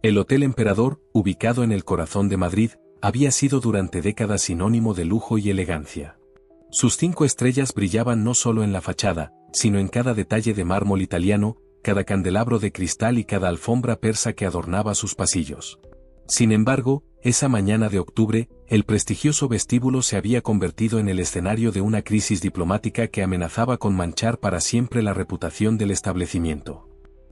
El Hotel Emperador, ubicado en el corazón de Madrid, había sido durante décadas sinónimo de lujo y elegancia. Sus 5 estrellas brillaban no solo en la fachada, sino en cada detalle de mármol italiano, cada candelabro de cristal y cada alfombra persa que adornaba sus pasillos. Sin embargo, esa mañana de octubre, el prestigioso vestíbulo se había convertido en el escenario de una crisis diplomática que amenazaba con manchar para siempre la reputación del establecimiento.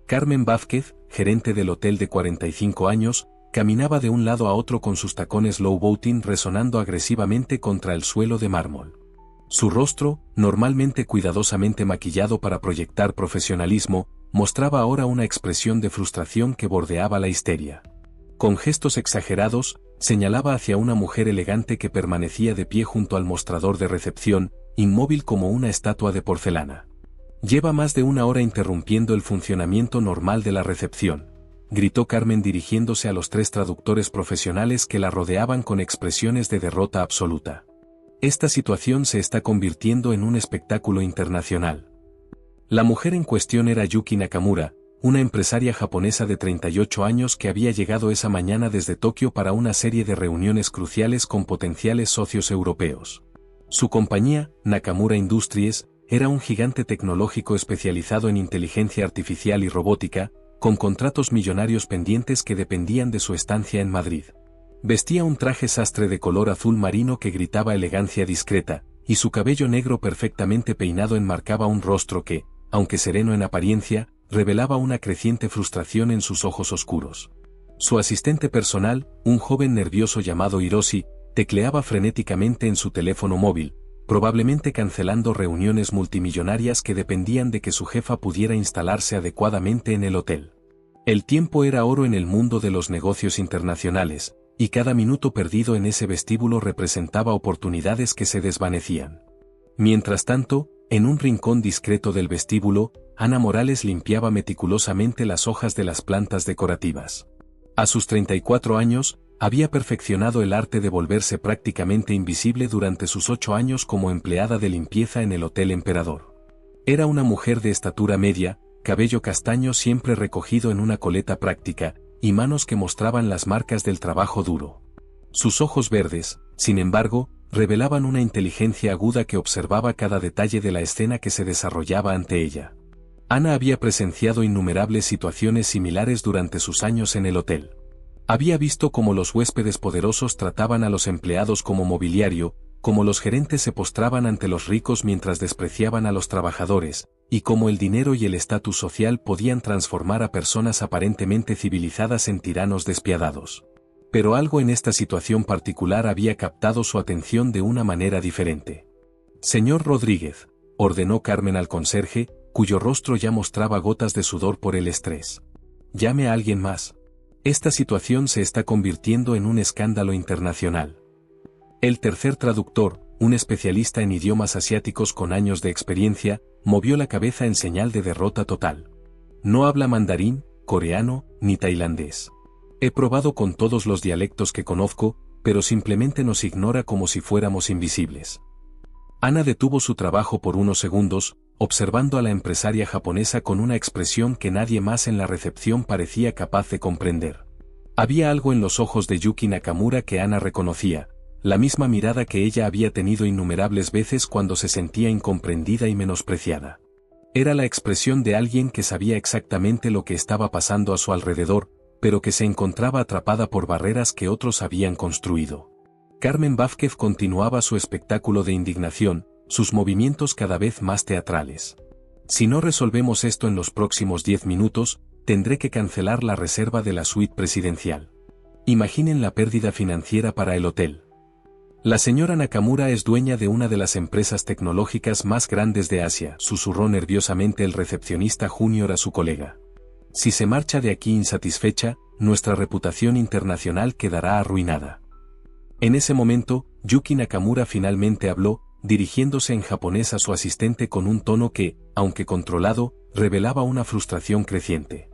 Carmen Vázquez, gerente del hotel de 45 años, caminaba de un lado a otro con sus tacones low-boating resonando agresivamente contra el suelo de mármol. Su rostro, normalmente cuidadosamente maquillado para proyectar profesionalismo, mostraba ahora una expresión de frustración que bordeaba la histeria. Con gestos exagerados, señalaba hacia una mujer elegante que permanecía de pie junto al mostrador de recepción, inmóvil como una estatua de porcelana. «Lleva más de una hora interrumpiendo el funcionamiento normal de la recepción», gritó Carmen dirigiéndose a los 3 traductores profesionales que la rodeaban con expresiones de derrota absoluta. «Esta situación se está convirtiendo en un espectáculo internacional». La mujer en cuestión era Yuki Nakamura, una empresaria japonesa de 38 años que había llegado esa mañana desde Tokio para una serie de reuniones cruciales con potenciales socios europeos. Su compañía, Nakamura Industries, era un gigante tecnológico especializado en inteligencia artificial y robótica, con contratos millonarios pendientes que dependían de su estancia en Madrid. Vestía un traje sastre de color azul marino que gritaba elegancia discreta, y su cabello negro perfectamente peinado enmarcaba un rostro que, aunque sereno en apariencia, revelaba una creciente frustración en sus ojos oscuros. Su asistente personal, un joven nervioso llamado Hiroshi, tecleaba frenéticamente en su teléfono móvil, probablemente cancelando reuniones multimillonarias que dependían de que su jefa pudiera instalarse adecuadamente en el hotel. El tiempo era oro en el mundo de los negocios internacionales, y cada minuto perdido en ese vestíbulo representaba oportunidades que se desvanecían. Mientras tanto, en un rincón discreto del vestíbulo, Ana Morales limpiaba meticulosamente las hojas de las plantas decorativas. A sus 34 años, había perfeccionado el arte de volverse prácticamente invisible durante sus 8 años como empleada de limpieza en el Hotel Emperador. Era una mujer de estatura media, cabello castaño siempre recogido en una coleta práctica, y manos que mostraban las marcas del trabajo duro. Sus ojos verdes, sin embargo, revelaban una inteligencia aguda que observaba cada detalle de la escena que se desarrollaba ante ella. Ana había presenciado innumerables situaciones similares durante sus años en el hotel. Había visto cómo los huéspedes poderosos trataban a los empleados como mobiliario, cómo los gerentes se postraban ante los ricos mientras despreciaban a los trabajadores, y cómo el dinero y el estatus social podían transformar a personas aparentemente civilizadas en tiranos despiadados. Pero algo en esta situación particular había captado su atención de una manera diferente. «Señor Rodríguez», ordenó Carmen al conserje, cuyo rostro ya mostraba gotas de sudor por el estrés. «Llame a alguien más. Esta situación se está convirtiendo en un escándalo internacional». El tercer traductor, un especialista en idiomas asiáticos con años de experiencia, movió la cabeza en señal de derrota total. «No habla mandarín, coreano, ni tailandés. He probado con todos los dialectos que conozco, pero simplemente nos ignora como si fuéramos invisibles». Ana detuvo su trabajo por unos segundos, observando a la empresaria japonesa con una expresión que nadie más en la recepción parecía capaz de comprender. Había algo en los ojos de Yuki Nakamura que Ana reconocía, la misma mirada que ella había tenido innumerables veces cuando se sentía incomprendida y menospreciada. Era la expresión de alguien que sabía exactamente lo que estaba pasando a su alrededor, pero que se encontraba atrapada por barreras que otros habían construido. Carmen Vázquez continuaba su espectáculo de indignación, sus movimientos cada vez más teatrales. «Si no resolvemos esto en los próximos 10 minutos, tendré que cancelar la reserva de la suite presidencial. Imaginen la pérdida financiera para el hotel». «La señora Nakamura es dueña de una de las empresas tecnológicas más grandes de Asia», susurró nerviosamente el recepcionista junior a su colega. «Si se marcha de aquí insatisfecha, nuestra reputación internacional quedará arruinada». En ese momento, Yuki Nakamura finalmente habló, dirigiéndose en japonés a su asistente con un tono que, aunque controlado, revelaba una frustración creciente.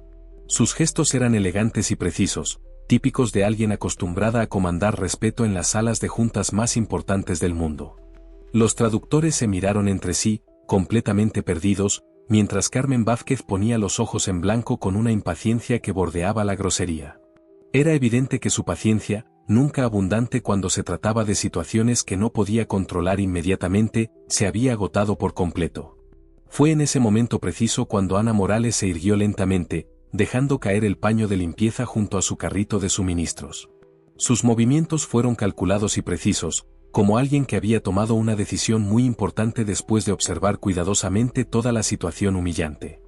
Sus gestos eran elegantes y precisos, típicos de alguien acostumbrada a comandar respeto en las salas de juntas más importantes del mundo. Los traductores se miraron entre sí, completamente perdidos, mientras Carmen Vázquez ponía los ojos en blanco con una impaciencia que bordeaba la grosería. Era evidente que su paciencia, nunca abundante cuando se trataba de situaciones que no podía controlar inmediatamente, se había agotado por completo. Fue en ese momento preciso cuando Ana Morales se irguió lentamente, dejando caer el paño de limpieza junto a su carrito de suministros. Sus movimientos fueron calculados y precisos, como alguien que había tomado una decisión muy importante después de observar cuidadosamente toda la situación humillante.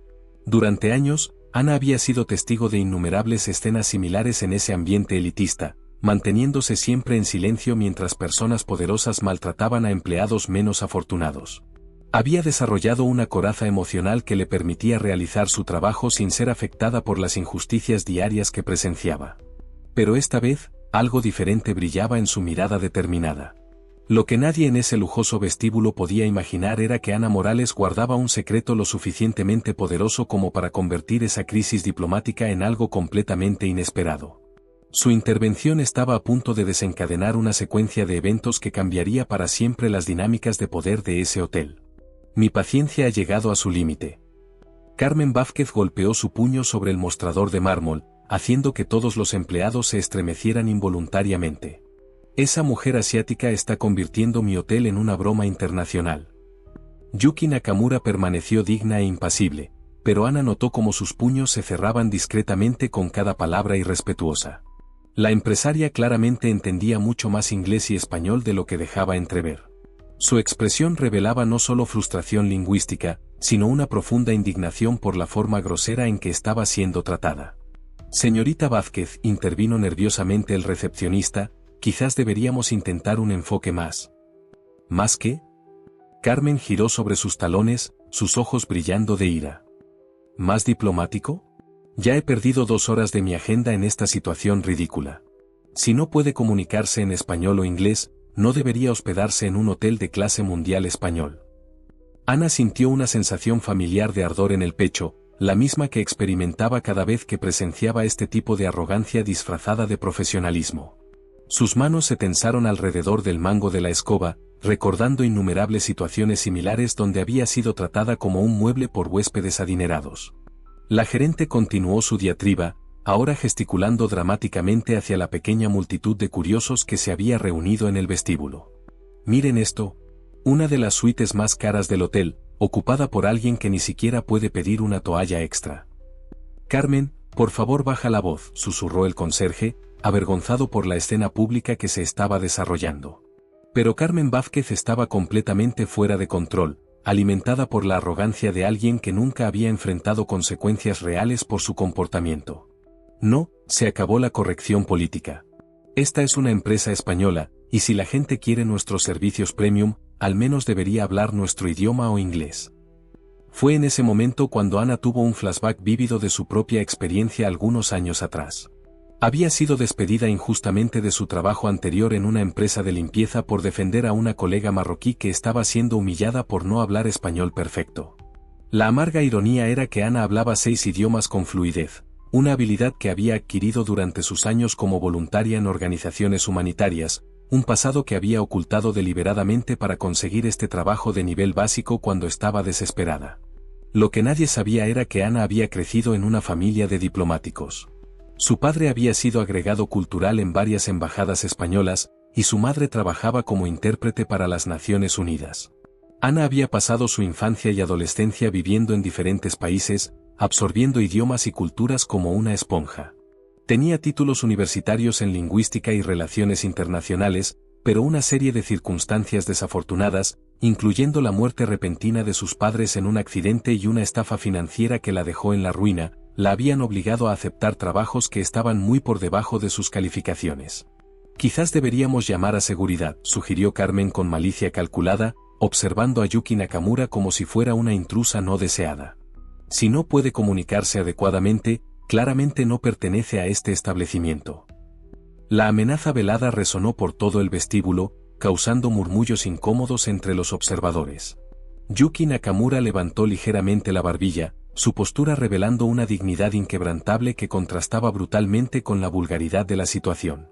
Durante años, Ana había sido testigo de innumerables escenas similares en ese ambiente elitista, manteniéndose siempre en silencio mientras personas poderosas maltrataban a empleados menos afortunados. Había desarrollado una coraza emocional que le permitía realizar su trabajo sin ser afectada por las injusticias diarias que presenciaba. Pero esta vez, algo diferente brillaba en su mirada determinada. Lo que nadie en ese lujoso vestíbulo podía imaginar era que Ana Morales guardaba un secreto lo suficientemente poderoso como para convertir esa crisis diplomática en algo completamente inesperado. Su intervención estaba a punto de desencadenar una secuencia de eventos que cambiaría para siempre las dinámicas de poder de ese hotel. Mi paciencia ha llegado a su límite. Carmen Vázquez golpeó su puño sobre el mostrador de mármol, haciendo que todos los empleados se estremecieran involuntariamente. Esa mujer asiática está convirtiendo mi hotel en una broma internacional. Yuki Nakamura permaneció digna e impasible, pero Ana notó cómo sus puños se cerraban discretamente con cada palabra irrespetuosa. La empresaria claramente entendía mucho más inglés y español de lo que dejaba entrever. Su expresión revelaba no solo frustración lingüística, sino una profunda indignación por la forma grosera en que estaba siendo tratada. Señorita Vázquez, intervino nerviosamente el recepcionista, quizás deberíamos intentar un enfoque más. ¿Más qué? Carmen giró sobre sus talones, sus ojos brillando de ira. ¿Más diplomático? Ya he perdido 2 horas de mi agenda en esta situación ridícula. Si no puede comunicarse en español o inglés, no debería hospedarse en un hotel de clase mundial español. Ana sintió una sensación familiar de ardor en el pecho, la misma que experimentaba cada vez que presenciaba este tipo de arrogancia disfrazada de profesionalismo. Sus manos se tensaron alrededor del mango de la escoba, recordando innumerables situaciones similares donde había sido tratada como un mueble por huéspedes adinerados. La gerente continuó su diatriba, ahora gesticulando dramáticamente hacia la pequeña multitud de curiosos que se había reunido en el vestíbulo. Miren esto, una de las suites más caras del hotel, ocupada por alguien que ni siquiera puede pedir una toalla extra. Carmen, por favor baja la voz, susurró el conserje, avergonzado por la escena pública que se estaba desarrollando. Pero Carmen Vázquez estaba completamente fuera de control, alimentada por la arrogancia de alguien que nunca había enfrentado consecuencias reales por su comportamiento. No, se acabó la corrección política. Esta es una empresa española, y si la gente quiere nuestros servicios premium, al menos debería hablar nuestro idioma o inglés. Fue en ese momento cuando Ana tuvo un flashback vívido de su propia experiencia algunos años atrás. Había sido despedida injustamente de su trabajo anterior en una empresa de limpieza por defender a una colega marroquí que estaba siendo humillada por no hablar español perfecto. La amarga ironía era que Ana hablaba 6 idiomas con fluidez, una habilidad que había adquirido durante sus años como voluntaria en organizaciones humanitarias, un pasado que había ocultado deliberadamente para conseguir este trabajo de nivel básico cuando estaba desesperada. Lo que nadie sabía era que Ana había crecido en una familia de diplomáticos. Su padre había sido agregado cultural en varias embajadas españolas, y su madre trabajaba como intérprete para las Naciones Unidas. Ana había pasado su infancia y adolescencia viviendo en diferentes países, absorbiendo idiomas y culturas como una esponja. Tenía títulos universitarios en lingüística y relaciones internacionales, pero una serie de circunstancias desafortunadas, incluyendo la muerte repentina de sus padres en un accidente y una estafa financiera que la dejó en la ruina, la habían obligado a aceptar trabajos que estaban muy por debajo de sus calificaciones. Quizás deberíamos llamar a seguridad, sugirió Carmen con malicia calculada, observando a Yuki Nakamura como si fuera una intrusa no deseada. Si no puede comunicarse adecuadamente, claramente no pertenece a este establecimiento. La amenaza velada resonó por todo el vestíbulo, causando murmullos incómodos entre los observadores. Yuki Nakamura levantó ligeramente la barbilla, su postura revelando una dignidad inquebrantable que contrastaba brutalmente con la vulgaridad de la situación.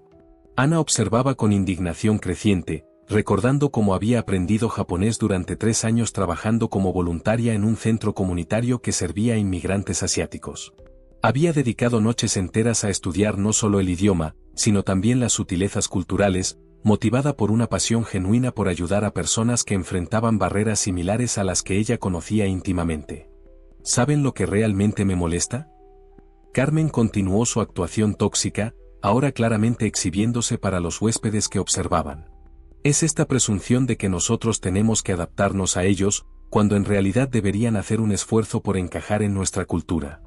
Ana observaba con indignación creciente, recordando cómo había aprendido japonés durante 3 años trabajando como voluntaria en un centro comunitario que servía a inmigrantes asiáticos. Había dedicado noches enteras a estudiar no solo el idioma, sino también las sutilezas culturales, motivada por una pasión genuina por ayudar a personas que enfrentaban barreras similares a las que ella conocía íntimamente. ¿Saben lo que realmente me molesta? Carmen continuó su actuación tóxica, ahora claramente exhibiéndose para los huéspedes que observaban. Es esta presunción de que nosotros tenemos que adaptarnos a ellos, cuando en realidad deberían hacer un esfuerzo por encajar en nuestra cultura.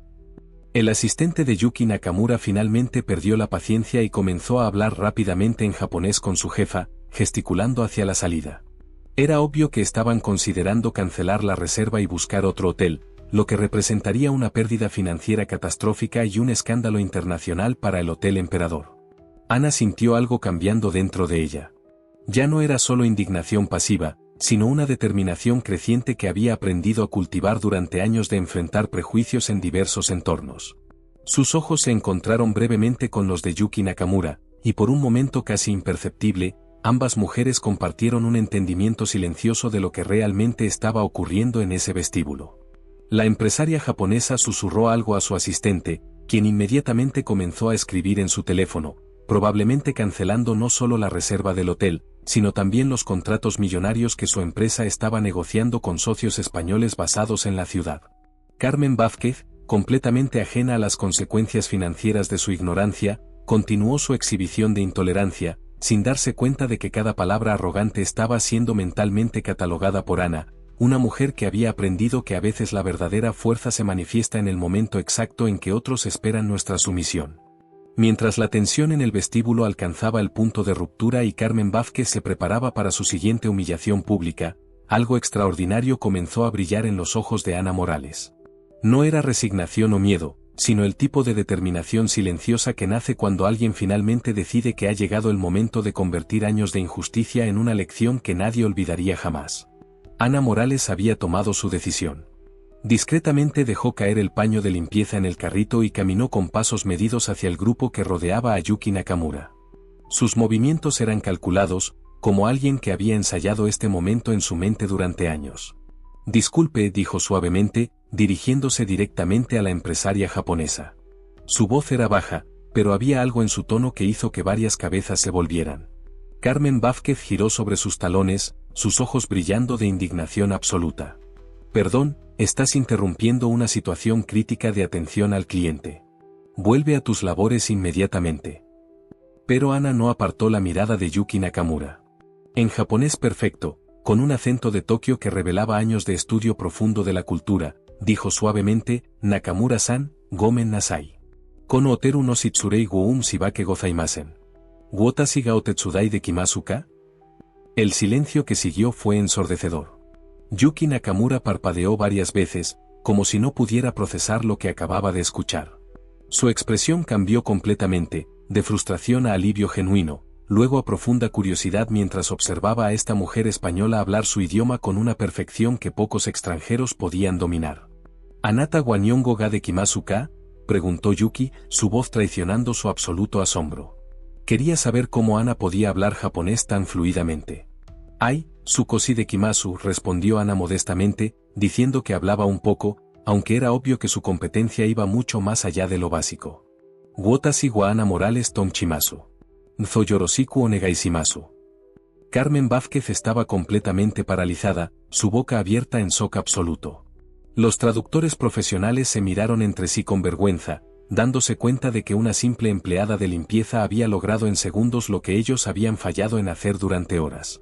El asistente de Yuki Nakamura finalmente perdió la paciencia y comenzó a hablar rápidamente en japonés con su jefa, gesticulando hacia la salida. Era obvio que estaban considerando cancelar la reserva y buscar otro hotel, lo que representaría una pérdida financiera catastrófica y un escándalo internacional para el Hotel Emperador. Ana sintió algo cambiando dentro de ella. Ya no era solo indignación pasiva, sino una determinación creciente que había aprendido a cultivar durante años de enfrentar prejuicios en diversos entornos. Sus ojos se encontraron brevemente con los de Yuki Nakamura, y por un momento casi imperceptible, ambas mujeres compartieron un entendimiento silencioso de lo que realmente estaba ocurriendo en ese vestíbulo. La empresaria japonesa susurró algo a su asistente, quien inmediatamente comenzó a escribir en su teléfono, probablemente cancelando no solo la reserva del hotel, sino también los contratos millonarios que su empresa estaba negociando con socios españoles basados en la ciudad. Carmen Vázquez, completamente ajena a las consecuencias financieras de su ignorancia, continuó su exhibición de intolerancia, sin darse cuenta de que cada palabra arrogante estaba siendo mentalmente catalogada por Ana, una mujer que había aprendido que a veces la verdadera fuerza se manifiesta en el momento exacto en que otros esperan nuestra sumisión. Mientras la tensión en el vestíbulo alcanzaba el punto de ruptura y Carmen Vázquez se preparaba para su siguiente humillación pública, algo extraordinario comenzó a brillar en los ojos de Ana Morales. No era resignación o miedo, sino el tipo de determinación silenciosa que nace cuando alguien finalmente decide que ha llegado el momento de convertir años de injusticia en una lección que nadie olvidaría jamás. Ana Morales había tomado su decisión. Discretamente dejó caer el paño de limpieza en el carrito y caminó con pasos medidos hacia el grupo que rodeaba a Yuki Nakamura. Sus movimientos eran calculados, como alguien que había ensayado este momento en su mente durante años. Disculpe, dijo suavemente, dirigiéndose directamente a la empresaria japonesa. Su voz era baja, pero había algo en su tono que hizo que varias cabezas se volvieran. Carmen Vázquez giró sobre sus talones, sus ojos brillando de indignación absoluta. Perdón, estás interrumpiendo una situación crítica de atención al cliente. Vuelve a tus labores inmediatamente. Pero Ana no apartó la mirada de Yuki Nakamura. En japonés perfecto, con un acento de Tokio que revelaba años de estudio profundo de la cultura, dijo suavemente, Nakamura-san, gomen nasai. Kono oteru no shitsurei go shibake gozaimasen. Watashi ga otetsudai dekimasu ka? El silencio que siguió fue ensordecedor. Yuki Nakamura parpadeó varias veces, como si no pudiera procesar lo que acababa de escuchar. Su expresión cambió completamente, de frustración a alivio genuino, luego a profunda curiosidad mientras observaba a esta mujer española hablar su idioma con una perfección que pocos extranjeros podían dominar. ¿Anata wa nihongo ga dekimasu ka?, preguntó Yuki, su voz traicionando su absoluto asombro. Quería saber cómo Ana podía hablar japonés tan fluidamente. Ai, Tsukoshi dekimasu, respondió Ana modestamente, diciendo que hablaba un poco, aunque era obvio que su competencia iba mucho más allá de lo básico. Watashi wa Ana Morales tonchimasu. Nzo yoroshiku onegaishimasu. Carmen Vázquez estaba completamente paralizada, su boca abierta en shock absoluto. Los traductores profesionales se miraron entre sí con vergüenza, dándose cuenta de que una simple empleada de limpieza había logrado en segundos lo que ellos habían fallado en hacer durante horas.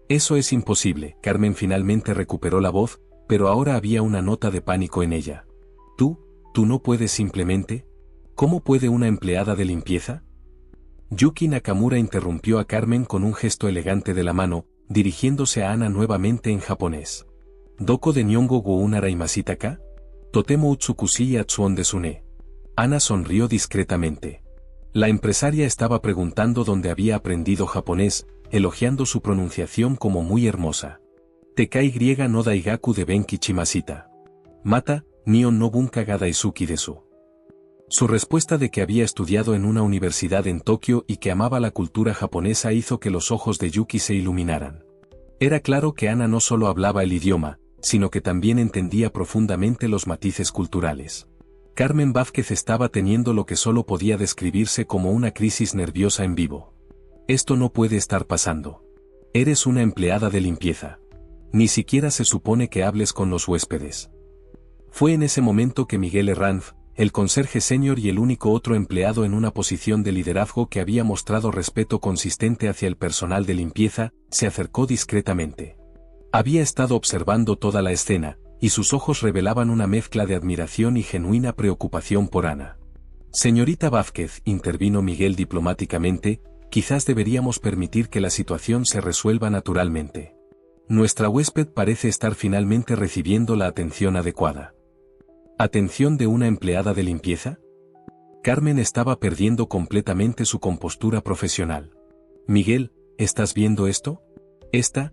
Eso es imposible, Carmen finalmente recuperó la voz, pero ahora había una nota de pánico en ella. ¿Tú no puedes simplemente? ¿Cómo puede una empleada de limpieza? Yuki Nakamura interrumpió a Carmen con un gesto elegante de la mano, dirigiéndose a Ana nuevamente en japonés. ¿Doko de nihongo wo unaraimashita ka? Totemo utsukushi atsuon desune. Ana sonrió discretamente. La empresaria estaba preguntando dónde había aprendido japonés, elogiando su pronunciación como muy hermosa. Tekai griega no daigaku de benki chimashita. Mata, nion no bunka ga daisuki desu. Su respuesta de que había estudiado en una universidad en Tokio y que amaba la cultura japonesa hizo que los ojos de Yuki se iluminaran. Era claro que Ana no solo hablaba el idioma, sino que también entendía profundamente los matices culturales. Carmen Vázquez estaba teniendo lo que solo podía describirse como una crisis nerviosa en vivo. Esto no puede estar pasando. Eres una empleada de limpieza. Ni siquiera se supone que hables con los huéspedes. Fue en ese momento que Miguel Herranz, el conserje senior y el único otro empleado en una posición de liderazgo que había mostrado respeto consistente hacia el personal de limpieza, se acercó discretamente. Había estado observando toda la escena, y sus ojos revelaban una mezcla de admiración y genuina preocupación por Ana. Señorita Vázquez, intervino Miguel diplomáticamente, quizás deberíamos permitir que la situación se resuelva naturalmente. Nuestra huésped parece estar finalmente recibiendo la atención adecuada. ¿Atención de una empleada de limpieza? Carmen estaba perdiendo completamente su compostura profesional. Miguel, ¿estás viendo esto? Esta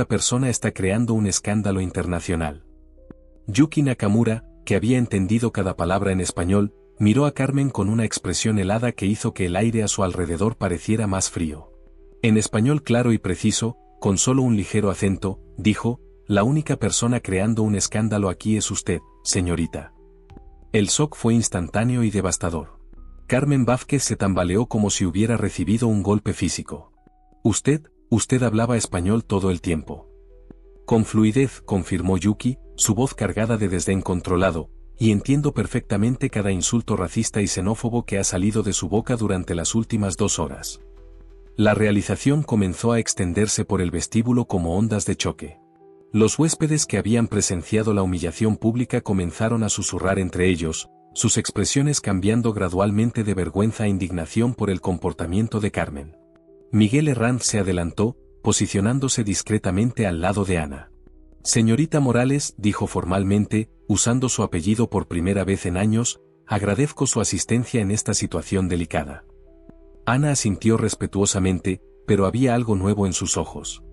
persona está creando un escándalo internacional. Yuki Nakamura, que había entendido cada palabra en español, miró a Carmen con una expresión helada que hizo que el aire a su alrededor pareciera más frío. En español claro y preciso, con solo un ligero acento, dijo, la única persona creando un escándalo aquí es usted, señorita. El shock fue instantáneo y devastador. Carmen Vázquez se tambaleó como si hubiera recibido un golpe físico. Usted hablaba español todo el tiempo. Con fluidez, confirmó Yuki, su voz cargada de desdén controlado, y entiendo perfectamente cada insulto racista y xenófobo que ha salido de su boca durante las últimas 2 horas. La realización comenzó a extenderse por el vestíbulo como ondas de choque. Los huéspedes que habían presenciado la humillación pública comenzaron a susurrar entre ellos, sus expresiones cambiando gradualmente de vergüenza a indignación por el comportamiento de Carmen. Miguel Herranz se adelantó, posicionándose discretamente al lado de Ana. Señorita Morales, dijo formalmente, usando su apellido por primera vez en años, agradezco su asistencia en esta situación delicada. Ana asintió respetuosamente, pero había algo nuevo en sus ojos.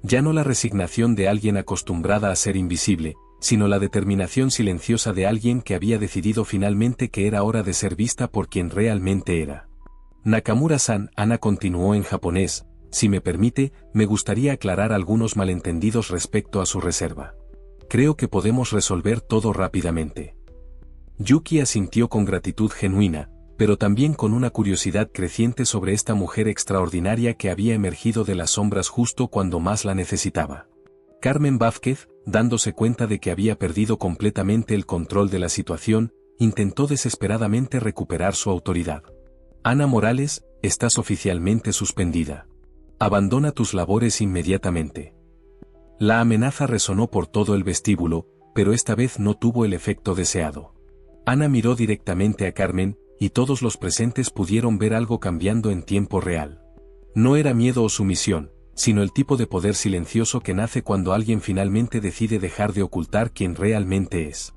Ya no la resignación de alguien acostumbrada a ser invisible, sino la determinación silenciosa de alguien que había decidido finalmente que era hora de ser vista por quien realmente era. Nakamura-san, Ana continuó en japonés, si me permite, me gustaría aclarar algunos malentendidos respecto a su reserva. Creo que podemos resolver todo rápidamente. Yuki asintió con gratitud genuina, pero también con una curiosidad creciente sobre esta mujer extraordinaria que había emergido de las sombras justo cuando más la necesitaba. Carmen Vázquez, dándose cuenta de que había perdido completamente el control de la situación, intentó desesperadamente recuperar su autoridad. Ana Morales, estás oficialmente suspendida. Abandona tus labores inmediatamente. La amenaza resonó por todo el vestíbulo, pero esta vez no tuvo el efecto deseado. Ana miró directamente a Carmen, y todos los presentes pudieron ver algo cambiando en tiempo real. No era miedo o sumisión, sino el tipo de poder silencioso que nace cuando alguien finalmente decide dejar de ocultar quién realmente es.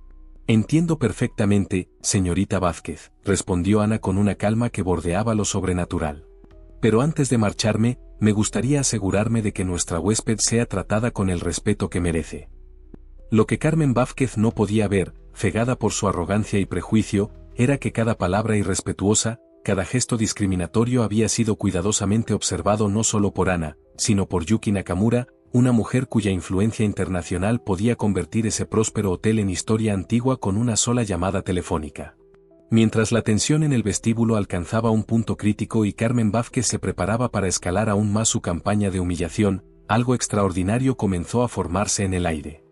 Entiendo perfectamente, señorita Vázquez, respondió Ana con una calma que bordeaba lo sobrenatural. Pero antes de marcharme, me gustaría asegurarme de que nuestra huésped sea tratada con el respeto que merece. Lo que Carmen Vázquez no podía ver, cegada por su arrogancia y prejuicio, era que cada palabra irrespetuosa, cada gesto discriminatorio había sido cuidadosamente observado no solo por Ana, sino por Yuki Nakamura, una mujer cuya influencia internacional podía convertir ese próspero hotel en historia antigua con una sola llamada telefónica. Mientras la tensión en el vestíbulo alcanzaba un punto crítico y Carmen Vázquez se preparaba para escalar aún más su campaña de humillación, algo extraordinario comenzó a formarse en el aire.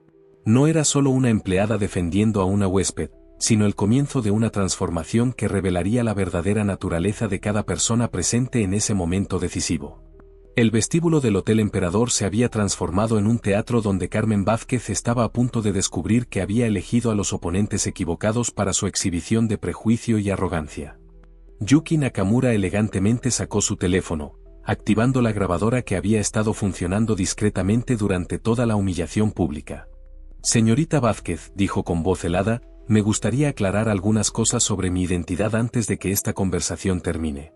No era solo una empleada defendiendo a una huésped, sino el comienzo de una transformación que revelaría la verdadera naturaleza de cada persona presente en ese momento decisivo. El vestíbulo del Hotel Emperador se había transformado en un teatro donde Carmen Vázquez estaba a punto de descubrir que había elegido a los oponentes equivocados para su exhibición de prejuicio y arrogancia. Yuki Nakamura elegantemente sacó su teléfono, activando la grabadora que había estado funcionando discretamente durante toda la humillación pública. Señorita Vázquez, dijo con voz helada, me gustaría aclarar algunas cosas sobre mi identidad antes de que esta conversación termine.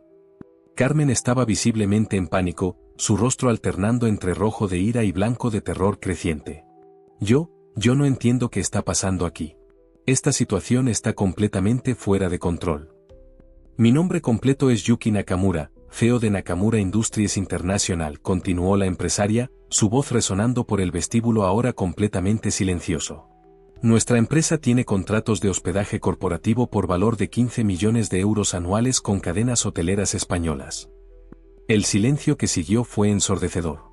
Carmen estaba visiblemente en pánico, su rostro alternando entre rojo de ira y blanco de terror creciente. Yo no entiendo qué está pasando aquí. Esta situación está completamente fuera de control. Mi nombre completo es Yuki Nakamura, CEO de Nakamura Industries International, continuó la empresaria, su voz resonando por el vestíbulo ahora completamente silencioso. Nuestra empresa tiene contratos de hospedaje corporativo por valor de 15 millones de euros anuales con cadenas hoteleras españolas. El silencio que siguió fue ensordecedor.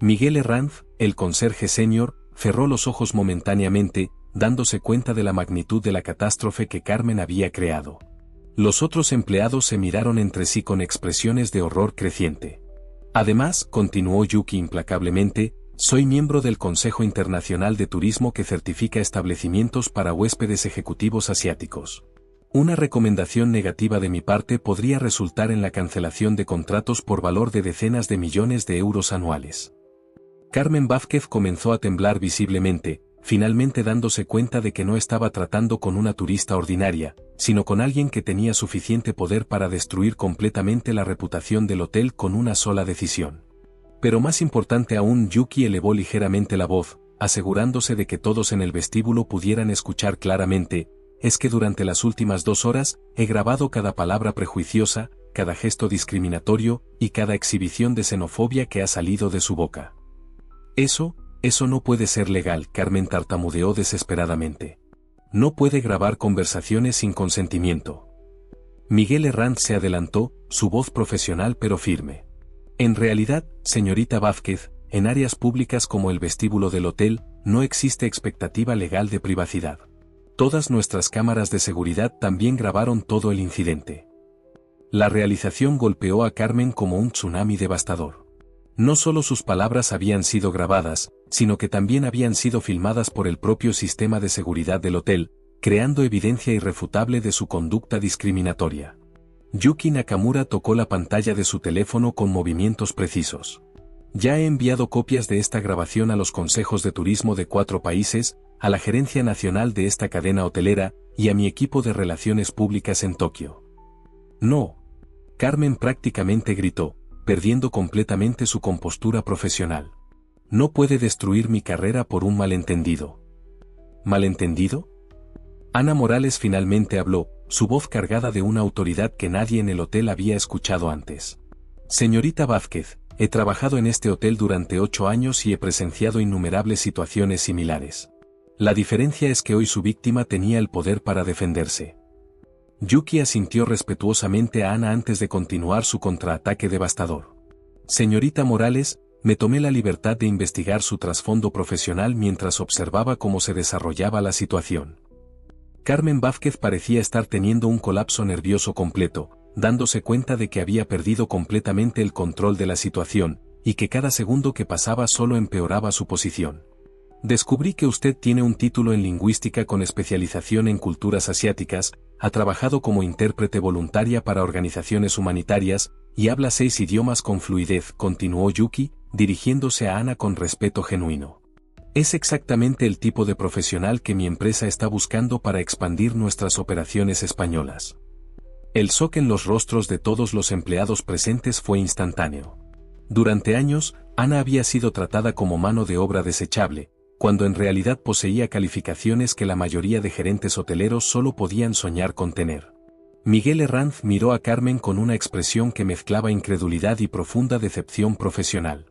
Miguel Herranz, el conserje senior, cerró los ojos momentáneamente, dándose cuenta de la magnitud de la catástrofe que Carmen había creado. Los otros empleados se miraron entre sí con expresiones de horror creciente. Además, continuó Yuki implacablemente, soy miembro del Consejo Internacional de Turismo que certifica establecimientos para huéspedes ejecutivos asiáticos. Una recomendación negativa de mi parte podría resultar en la cancelación de contratos por valor de decenas de millones de euros anuales. Carmen Vázquez comenzó a temblar visiblemente, finalmente dándose cuenta de que no estaba tratando con una turista ordinaria, sino con alguien que tenía suficiente poder para destruir completamente la reputación del hotel con una sola decisión. Pero más importante aún, Yuki elevó ligeramente la voz, asegurándose de que todos en el vestíbulo pudieran escuchar claramente, es que durante las últimas 2 horas he grabado cada palabra prejuiciosa, cada gesto discriminatorio y cada exhibición de xenofobia que ha salido de su boca. Eso no puede ser legal, Carmen tartamudeó desesperadamente. No puede grabar conversaciones sin consentimiento. Miguel Herranz se adelantó, su voz profesional pero firme. En realidad, señorita Vázquez, en áreas públicas como el vestíbulo del hotel, no existe expectativa legal de privacidad. Todas nuestras cámaras de seguridad también grabaron todo el incidente. La realización golpeó a Carmen como un tsunami devastador. No solo sus palabras habían sido grabadas, sino que también habían sido filmadas por el propio sistema de seguridad del hotel, creando evidencia irrefutable de su conducta discriminatoria. Yuki Nakamura tocó la pantalla de su teléfono con movimientos precisos. Ya he enviado copias de esta grabación a los consejos de turismo de 4 países, a la gerencia nacional de esta cadena hotelera, y a mi equipo de relaciones públicas en Tokio. No. Carmen prácticamente gritó, perdiendo completamente su compostura profesional. No puede destruir mi carrera por un malentendido. ¿Malentendido? Ana Morales finalmente habló, su voz cargada de una autoridad que nadie en el hotel había escuchado antes. Señorita Vázquez, he trabajado en este hotel durante 8 años y he presenciado innumerables situaciones similares. La diferencia es que hoy su víctima tenía el poder para defenderse. Yuki asintió respetuosamente a Ana antes de continuar su contraataque devastador. Señorita Morales, me tomé la libertad de investigar su trasfondo profesional mientras observaba cómo se desarrollaba la situación. Carmen Vázquez parecía estar teniendo un colapso nervioso completo, dándose cuenta de que había perdido completamente el control de la situación, y que cada segundo que pasaba solo empeoraba su posición. Descubrí que usted tiene un título en lingüística con especialización en culturas asiáticas, ha trabajado como intérprete voluntaria para organizaciones humanitarias, y habla 6 idiomas con fluidez, continuó Yuki, dirigiéndose a Ana con respeto genuino. Es exactamente el tipo de profesional que mi empresa está buscando para expandir nuestras operaciones españolas. El shock en los rostros de todos los empleados presentes fue instantáneo. Durante años, Ana había sido tratada como mano de obra desechable, cuando en realidad poseía calificaciones que la mayoría de gerentes hoteleros solo podían soñar con tener. Miguel Herranz miró a Carmen con una expresión que mezclaba incredulidad y profunda decepción profesional.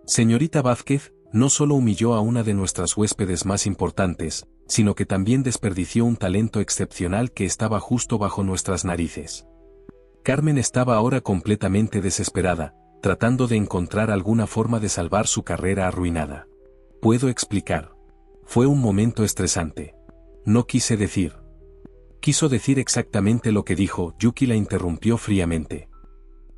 Señorita Vázquez, no solo humilló a una de nuestras huéspedes más importantes, sino que también desperdició un talento excepcional que estaba justo bajo nuestras narices. Carmen estaba ahora completamente desesperada, tratando de encontrar alguna forma de salvar su carrera arruinada. Puedo explicar. Fue un momento estresante. No quise decir. Quiso decir exactamente lo que dijo, Yuki la interrumpió fríamente.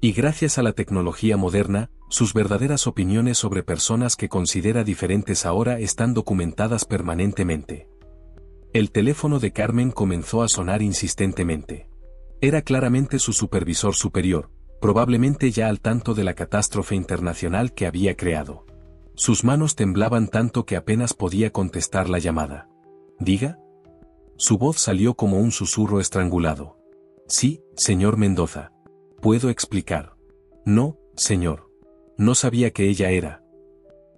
Y gracias a la tecnología moderna, sus verdaderas opiniones sobre personas que considera diferentes ahora están documentadas permanentemente. El teléfono de Carmen comenzó a sonar insistentemente. Era claramente su supervisor superior, probablemente ya al tanto de la catástrofe internacional que había creado. Sus manos temblaban tanto que apenas podía contestar la llamada. ¿Diga? Su voz salió como un susurro estrangulado. Sí, señor Mendoza. ¿Puedo explicar? No, señor. No sabía que ella era.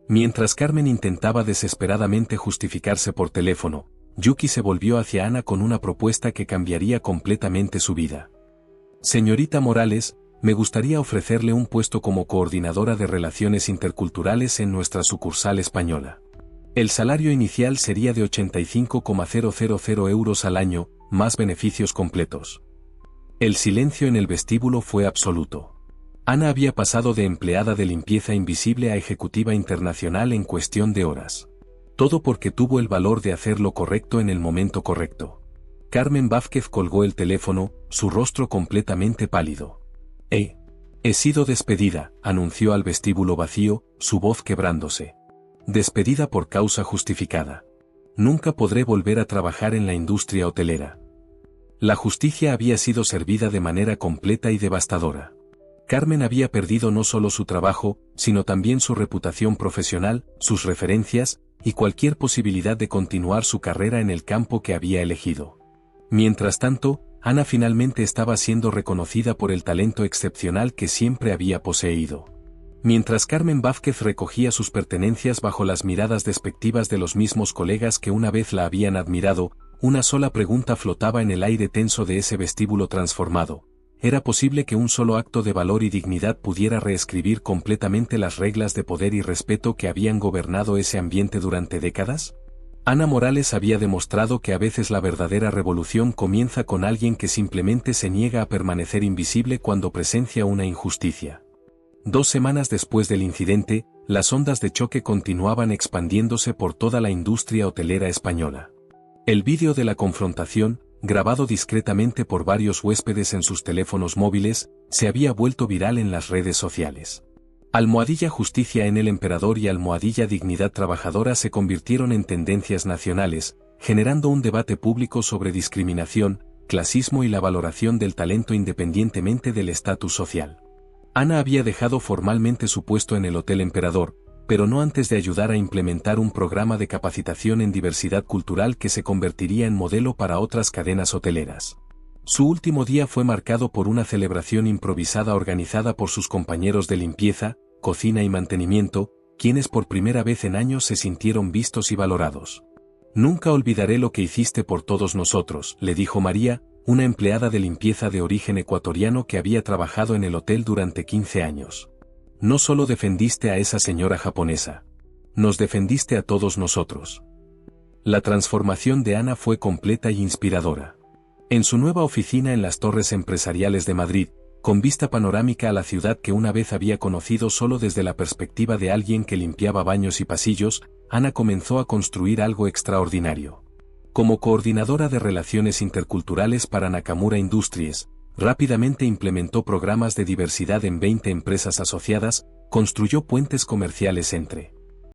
Mientras Carmen intentaba desesperadamente justificarse por teléfono, Yuki se volvió hacia Ana con una propuesta que cambiaría completamente su vida. Señorita Morales, me gustaría ofrecerle un puesto como coordinadora de relaciones interculturales en nuestra sucursal española. El salario inicial sería de 85,000 euros al año, más beneficios completos. El silencio en el vestíbulo fue absoluto. Ana había pasado de empleada de limpieza invisible a ejecutiva internacional en cuestión de horas. Todo porque tuvo el valor de hacer lo correcto en el momento correcto. Carmen Vázquez colgó el teléfono, su rostro completamente pálido. He sido despedida, anunció al vestíbulo vacío, su voz quebrándose. Despedida por causa justificada. Nunca podré volver a trabajar en la industria hotelera. La justicia había sido servida de manera completa y devastadora. Carmen había perdido no solo su trabajo, sino también su reputación profesional, sus referencias, y cualquier posibilidad de continuar su carrera en el campo que había elegido. Mientras tanto, Ana finalmente estaba siendo reconocida por el talento excepcional que siempre había poseído. Mientras Carmen Vázquez recogía sus pertenencias bajo las miradas despectivas de los mismos colegas que una vez la habían admirado, una sola pregunta flotaba en el aire tenso de ese vestíbulo transformado. ¿Era posible que un solo acto de valor y dignidad pudiera reescribir completamente las reglas de poder y respeto que habían gobernado ese ambiente durante décadas? Ana Morales había demostrado que a veces la verdadera revolución comienza con alguien que simplemente se niega a permanecer invisible cuando presencia una injusticia. 2 semanas después del incidente, las ondas de choque continuaban expandiéndose por toda la industria hotelera española. El vídeo de la confrontación, grabado discretamente por varios huéspedes en sus teléfonos móviles, se había vuelto viral en las redes sociales. Almohadilla Justicia en el Emperador y Almohadilla Dignidad Trabajadora se convirtieron en tendencias nacionales, generando un debate público sobre discriminación, clasismo y la valoración del talento independientemente del estatus social. Ana había dejado formalmente su puesto en el Hotel Emperador, pero no antes de ayudar a implementar un programa de capacitación en diversidad cultural que se convertiría en modelo para otras cadenas hoteleras. Su último día fue marcado por una celebración improvisada organizada por sus compañeros de limpieza, cocina y mantenimiento, quienes por primera vez en años se sintieron vistos y valorados. «Nunca olvidaré lo que hiciste por todos nosotros», le dijo María, una empleada de limpieza de origen ecuatoriano que había trabajado en el hotel durante 15 años. «No solo defendiste a esa señora japonesa. Nos defendiste a todos nosotros». La transformación de Ana fue completa y inspiradora. En su nueva oficina en las Torres Empresariales de Madrid, con vista panorámica a la ciudad que una vez había conocido solo desde la perspectiva de alguien que limpiaba baños y pasillos, Ana comenzó a construir algo extraordinario. Como coordinadora de relaciones interculturales para Nakamura Industries, rápidamente implementó programas de diversidad en 20 empresas asociadas, construyó puentes comerciales entre